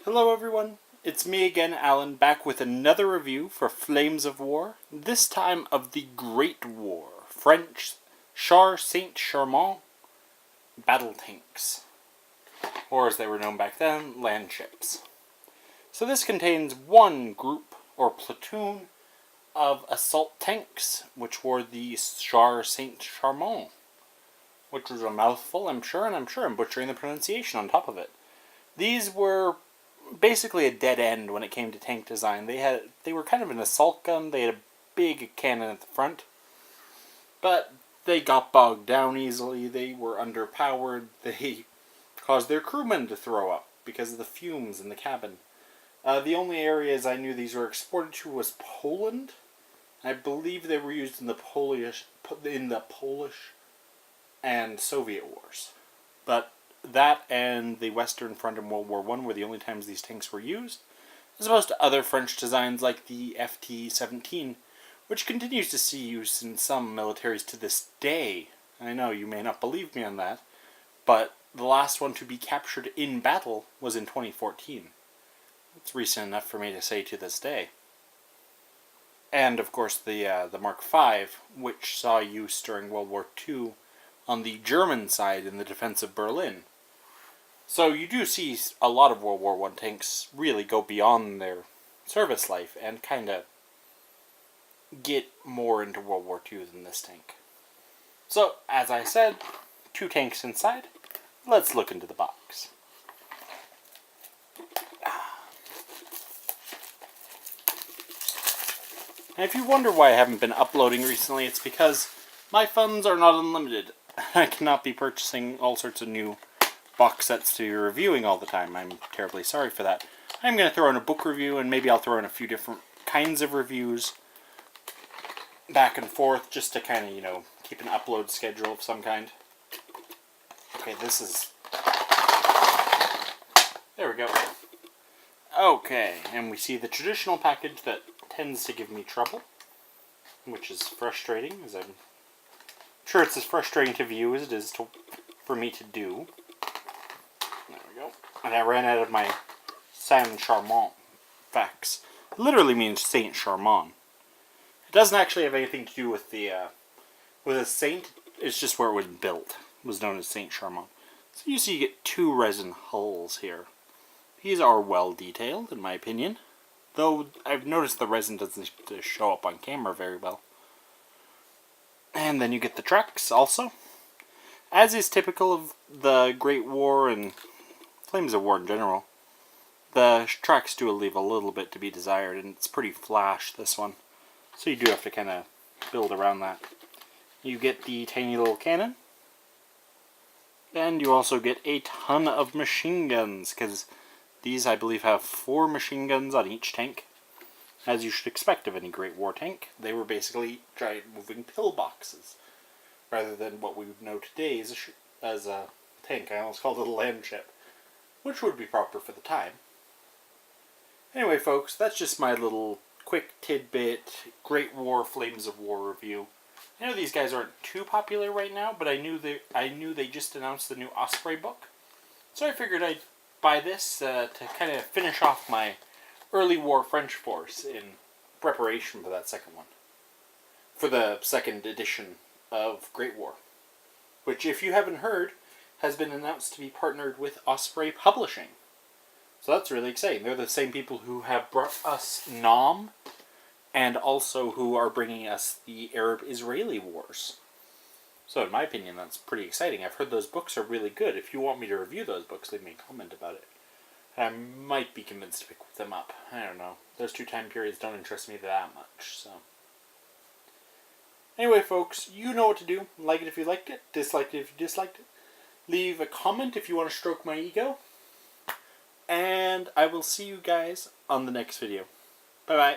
Hello everyone, it's me again, Alan, back with another review for Flames of War, this time of the Great War, French Char Saint-Chamond battle tanks, or as they were known back then, land ships. So this contains one group, or platoon, of assault tanks, which were the Char Saint-Chamond, which was a mouthful, I'm sure, and I'm butchering the pronunciation on top of it. These were basically a dead end when it came to tank design. They were kind of an assault gun. They had a big cannon at the front, but they got bogged down easily. They were underpowered. They caused their crewmen to throw up because of the fumes in the cabin. The only areas I knew these were exported to was Poland. I believe they were used in the Polish and Soviet wars, but that and the Western Front in World War I were the only times these tanks were used, as opposed to other French designs like the FT-17, which continues to see use in some militaries to this day. I know you may not believe me on that, but the last one to be captured in battle was in 2014. It's recent enough for me to say to this day. And of course the Mark V, which saw use during World War II on the German side in the defense of Berlin. So you do see a lot of World War I tanks really go beyond their service life and kind of get more into World War II than this tank. So, as I said, two tanks inside. Let's look into the box. And if you wonder why I haven't been uploading recently, it's because my funds are not unlimited. I cannot be purchasing all sorts of new box sets to be reviewing all the time. I'm terribly sorry for that. I'm going to throw in a book review, and maybe I'll throw in a few different kinds of reviews back and forth, just to kind of, keep an upload schedule of some kind. Okay, this is... There we go. Okay, and we see the traditional package that tends to give me trouble, which is frustrating, as I'm sure it's as frustrating to view as it is for me to do. There we go. And I ran out of my Saint-Chamond facts. It literally means Saint-Chamond. It doesn't actually have anything to do with with a saint. It's just where it was built. It was known as Saint-Chamond. So you see you get two resin hulls here. These are well detailed, in my opinion. Though I've noticed the resin doesn't show up on camera very well. And then you get the tracks also. As is typical of the Great War and Flames of War in general, the tracks do leave a little bit to be desired, and it's pretty flash, this one. So you do have to kind of build around that. You get the tiny little cannon, and you also get a ton of machine guns, because these, I believe, have 4 machine guns on each tank. As you should expect of any Great War tank, they were basically giant moving pillboxes, rather than what we would know today as a tank. I almost called it a land ship, which would be proper for the time. Anyway, folks, that's just my little quick tidbit Great War Flames of War review. I know these guys aren't too popular right now, but I knew they just announced the new Osprey book, so I figured I'd buy this to kind of finish off my early war French force in preparation for that second one. For the second edition of Great War, which, if you haven't heard, has been announced to be partnered with Osprey Publishing. So that's really exciting. They're the same people who have brought us Nom, and also who are bringing us the Arab-Israeli wars. So in my opinion, that's pretty exciting. I've heard those books are really good. If you want me to review those books, leave me a comment about it. I might be convinced to pick them up. I don't know. Those two time periods don't interest me that much, so... Anyway, folks, you know what to do. Like it if you liked it. Dislike it if you disliked it. Leave a comment if you want to stroke my ego. And I will see you guys on the next video. Bye-bye.